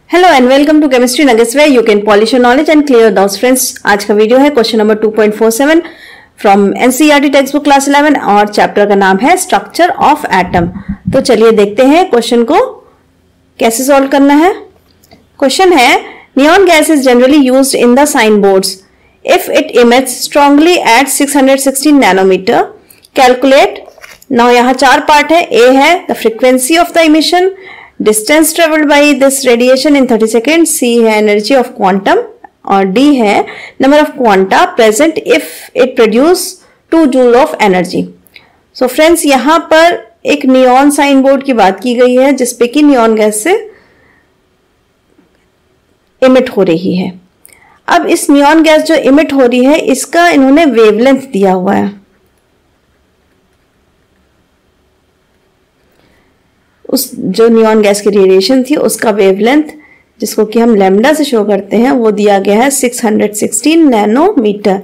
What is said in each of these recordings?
Hello and welcome to chemistry nuggets where you can polish your knowledge and clear doubts. Friends, आज का video है question number 2.47 from NCERT textbook class 11 और chapter का नाम है structure of atom. तो चलिए देखते हैं क्वेश्चन को कैसे सॉल्व करना है। क्वेश्चन है, neon gas is generally used in the sign boards if it emits strongly at 616 nanometre. Calculate. Now यहाँ चार पार्ट है। ए है the frequency of the emission, distance travelled by this radiation in 30 second, C है energy of quantum और D है number of quanta present if it produce 2 joule of energy. So friends, यहां पर एक neon sign board की बात की गई है जिसपे कि नियॉन गैस से इमिट हो रही है। अब इस नियॉन गैस जो इमिट हो रही है इसका इन्होंने वेवलेंथ दिया हुआ है। उस जो नियॉन गैस की रेडिएशन थी उसका वेवलेंथ, जिसको कि हम लैम्डा से शो करते हैं, वो दिया गया है 616 नैनोमीटर।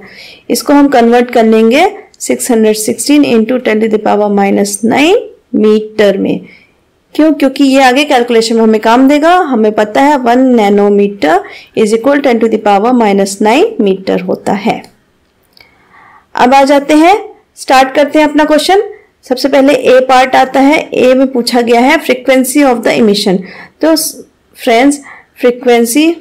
इसको हम कन्वर्ट कर लेंगे 616 इंटू 10⁻⁻9 मीटर में। क्यों? क्योंकि ये आगे कैलकुलेशन में हमें काम देगा। हमें पता है 1 नैनोमीटर इज इक्वल 10⁻⁻9 मीटर होता है। अब आ जाते हैं, स्टार्ट करते हैं अपना क्वेश्चन। सबसे पहले ए पार्ट आता है। ए में पूछा गया है फ्रीक्वेंसी ऑफ द इमिशन। तो फ्रेंड्स, फ्रीक्वेंसी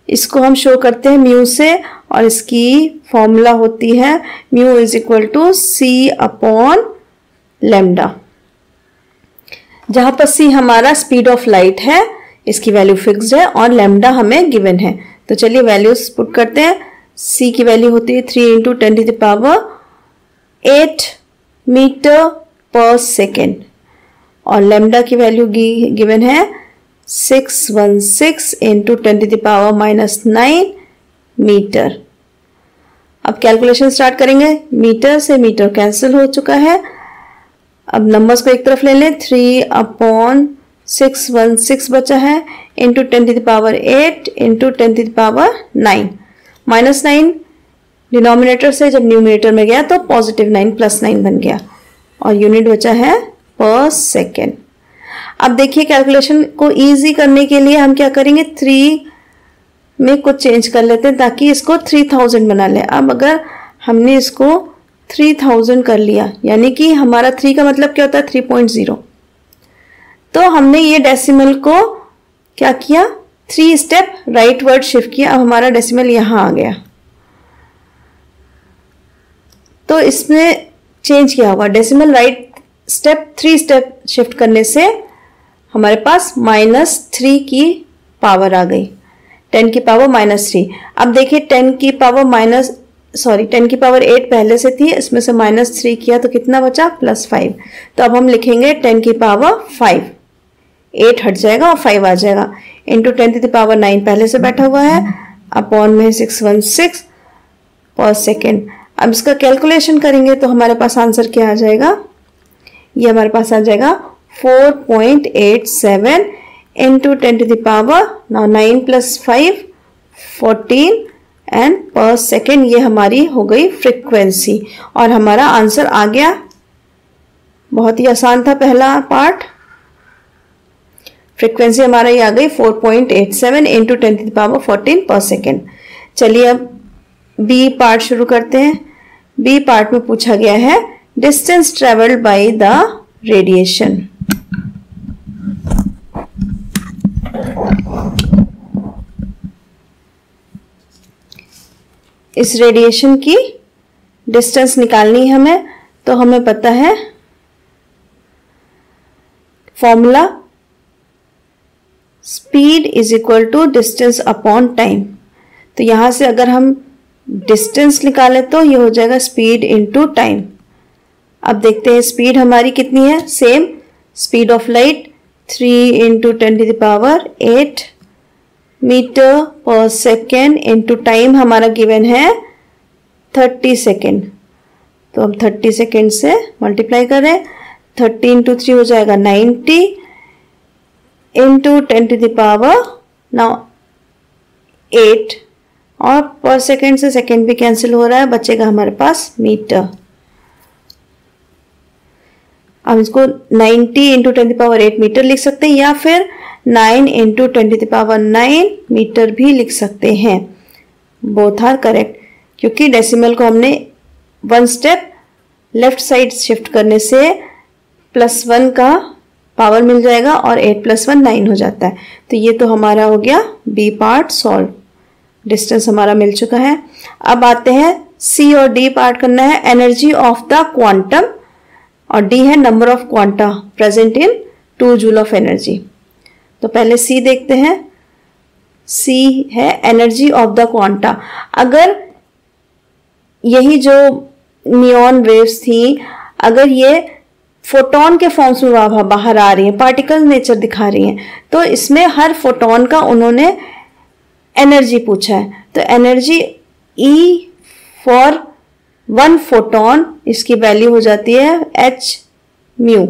इसको हम शो करते हैं म्यू से और इसकी फॉर्मूला होती है mu is equal to C upon lambda. जहां पर सी हमारा स्पीड ऑफ लाइट है, इसकी वैल्यू फिक्स्ड है और लैम्डा हमें गिवन है। तो चलिए वैल्यूज पुट करते हैं। C की वैल्यू होती है 3 इंटू 10⁸ मीटर पर सेकेंड और लैम्डा की वैल्यू गिवन है 616 इंटू 10⁻⁻9 मीटर। अब कैलकुलेशन स्टार्ट करेंगे। मीटर से मीटर कैंसिल हो चुका है। अब नंबर्स को एक तरफ ले लें। 3/616 बचा है इंटू 10⁸ इंटू 10⁻9। -9 डिनोमिनेटर से जब न्यूमिनेटर में गया तो +9 +9 बन गया और यूनिट बचा है पर सेकेंड। अब देखिए, कैलकुलेशन को इजी करने के लिए हम क्या करेंगे, 3 में कुछ चेंज कर लेते हैं ताकि इसको 3000 बना ले। अब अगर हमने इसको 3000 कर लिया, यानी कि हमारा 3 का मतलब क्या होता है 3.0, तो हमने ये डेसिमल को क्या किया, 3 स्टेप राइट वर्ड शिफ्ट किया। अब हमारा डेसिमल यहां आ गया तो इसमें चेंज किया होगा। Decimal right step 3 step shift करने से हमारे पास -3 की पावर आ गई, 10 की पावर -3। अब देखिए 10 की पावर 8 पहले से थी, इसमें से -3 किया तो कितना बचा, +5। तो अब हम लिखेंगे 10 की पावर 5, 8 हट जाएगा और 5 आ जाएगा इंटू 10⁻9 पहले से बैठा हुआ है अपॉन में 616 पर सेकेंड। अब इसका कैलकुलेशन करेंगे तो हमारे पास आंसर क्या आ जाएगा, ये हमारे पास आ जाएगा 4.87 इंटू 10⁻9 + 5 14 एंड पर सेकेंड। ये हमारी हो गई फ्रीक्वेंसी और हमारा आंसर आ गया। बहुत ही आसान था पहला पार्ट। फ्रीक्वेंसी हमारा ये आ गई 4.87 इंटू 10⁻14 पर सेकेंड। चलिए अब बी पार्ट शुरू करते हैं। बी पार्ट में पूछा गया है distance travelled by the radiation. इस रेडिएशन की डिस्टेंस निकालनी है हमें, तो हमें पता है formula speed is equal to distance upon time. तो यहां से अगर हम डिस्टेंस निकालें तो ये हो जाएगा स्पीड इनटू टाइम। अब देखते हैं स्पीड हमारी कितनी है, same speed of light 3 into 10⁸ metre per second into time हमारा गिवन है 30 सेकेंड। तो हम 30 सेकेंड से मल्टीप्लाई करें, 30 इंटू 3 हो जाएगा 90 इंटू 10⁻8 और पर सेकेंड से सेकेंड भी कैंसिल हो रहा है, बचेगा हमारे पास मीटर। हम इसको 90 इंटू 10⁸ मीटर लिख सकते हैं या फिर 9 इंटू 10⁹ मीटर भी लिख सकते हैं। बोथ आर करेक्ट, क्योंकि डेसिमल को हमने 1 स्टेप लेफ्ट साइड शिफ्ट करने से +1 का पावर मिल जाएगा और 8 + 1 9 हो जाता है। तो ये तो हमारा हो गया बी पार्ट सॉल्व, डिस्टेंस हमारा मिल चुका है। अब आते हैं सी और डी पार्ट करना है। एनर्जी ऑफ द क्वांटम और डी है number of quanta present in 2 joule of energy. तो पहले सी देखते हैं। सी है एनर्जी ऑफ द क्वांटा। अगर यही जो नियॉन वेव्स थी, अगर ये फोटोन के फॉर्म्स में बाहर आ रही हैं, पार्टिकल नेचर दिखा रही हैं, तो इसमें हर फोटोन का उन्होंने एनर्जी पूछा है। तो एनर्जी E फॉर 1 फोटोन, इसकी वैल्यू हो जाती है h म्यू।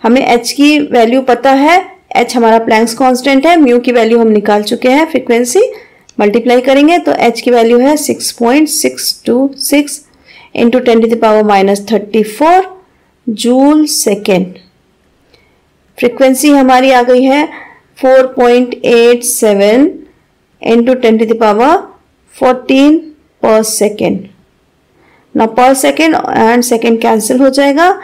हमें h की वैल्यू पता है, h हमारा प्लैंक्स कांस्टेंट है, म्यू की वैल्यू हम निकाल चुके हैं, फ्रीक्वेंसी मल्टीप्लाई करेंगे तो h की वैल्यू है 6.626 इंटू 10⁻⁻34 जूल सेकेंड। फ्रीक्वेंसी हमारी आ गई है 4.87 इंटू 10⁻14 पर सेकेंड। ना पर सेकेंड एंड सेकेंड कैंसिल हो जाएगा।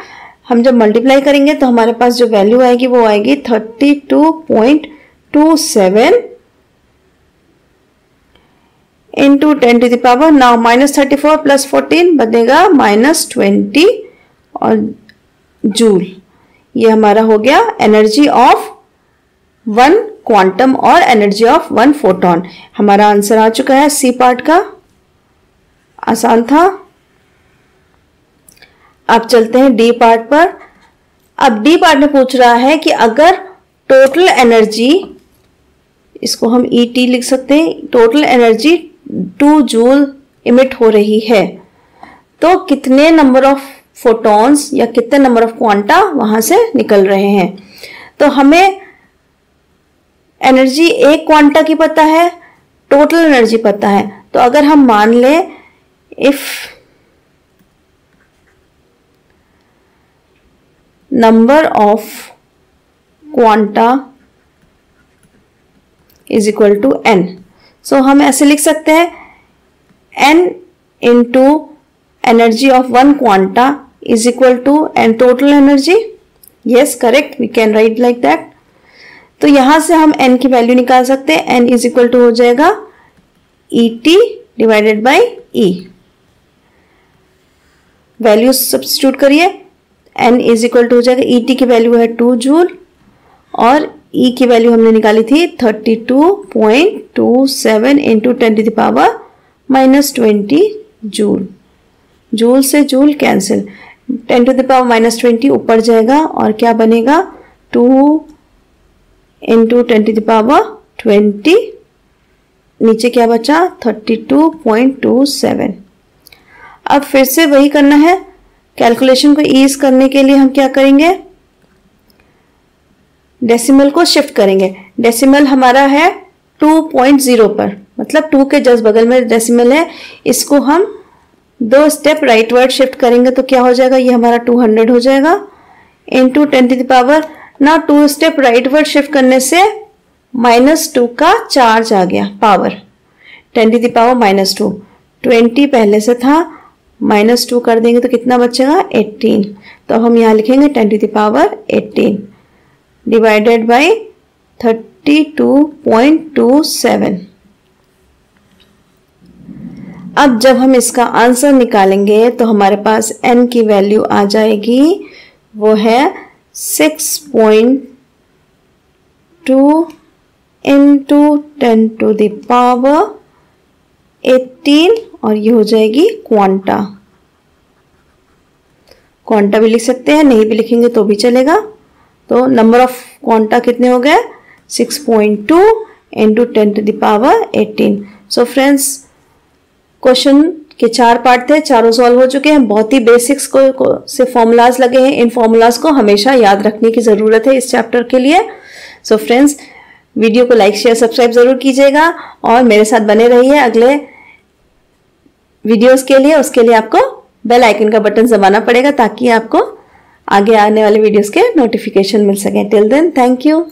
हम जब मल्टीप्लाई करेंगे तो हमारे पास जो वैल्यू आएगी वो आएगी 32.27 इंटू 10⁻, नाउ -34 + 14 बनेगा -20 और जूल। ये हमारा हो गया एनर्जी ऑफ 1 क्वांटम और एनर्जी ऑफ 1 फोटोन। हमारा आंसर आ चुका है सी पार्ट का, आसान था। अब चलते हैं डी पार्ट पर। अब डी पार्ट में पूछ रहा है कि अगर टोटल एनर्जी, इसको हम ET लिख सकते हैं, टोटल एनर्जी 2 जूल इमिट हो रही है तो कितने नंबर ऑफ फोटॉन्स या कितने नंबर ऑफ क्वांटा वहां से निकल रहे हैं। तो हमें एनर्जी एक क्वांटा की पता है, टोटल एनर्जी पता है। तो अगर हम मान लें if number of quanta is equal to n, सो हम ऐसे लिख सकते हैं n into energy of 1 quanta is equal to and total energy. Yes, correct, we can write like that. तो यहां से हम n की वैल्यू निकाल सकते हैं। n is equal to हो जाएगा ET divided by E। Value substitute करिए, n is equal to हो जाएगा, ET की वैल्यू है 2 जूल और E की वैल्यू हमने निकाली थी 32.27 इंटू 10⁻⁻20 जूल। जूल से जूल कैंसिल, 10⁻⁻20 ऊपर जाएगा और क्या बनेगा 2 इंटू 10⁻20, नीचे क्या बचा 32.27। अब फिर से वही करना है। कैलकुलेशन को ईज करने के लिए हम क्या करेंगे, डेसिमल को शिफ्ट करेंगे। डेसिमल हमारा है 2.0 पर, मतलब 2 के जस्ट बगल में डेसिमल है। इसको हम 2 स्टेप राइटवर्ड शिफ्ट करेंगे तो क्या हो जाएगा, ये हमारा 200 हो जाएगा इंटू 10⁻। ना 2 स्टेप राइटवर्ड शिफ्ट करने से -2 का चार्ज आ गया पावर, 10⁻⁻2। 20 पहले से था, -2 कर देंगे तो कितना बचेगा 18। तो हम यहाँ लिखेंगे 10⁻18 डिवाइडेड बाई 32.27। अब जब हम इसका आंसर निकालेंगे तो हमारे पास n की वैल्यू आ जाएगी, वो है 6.2 इंटू 10⁻18 और ये हो जाएगी क्वांटा। क्वांटा भी लिख सकते हैं, नहीं भी लिखेंगे तो भी चलेगा। तो नंबर ऑफ क्वांटा कितने हो गए 6.2 इंटू 10⁻18। सो फ्रेंड्स, क्वेश्चन के 4 पार्ट थे, चारों सॉल्व हो चुके हैं। बहुत ही बेसिक्स से फॉर्मूलाज लगे हैं। इन फॉर्मूलाज को हमेशा याद रखने की ज़रूरत है इस चैप्टर के लिए। सो फ्रेंड्स, वीडियो को लाइक शेयर सब्सक्राइब ज़रूर कीजिएगा और मेरे साथ बने रहिए अगले वीडियोस के लिए। उसके लिए आपको बेल आइकन का बटन दबाना पड़ेगा ताकि आपको आगे आने वाले वीडियोस के नोटिफिकेशन मिल सके। Till then thank you.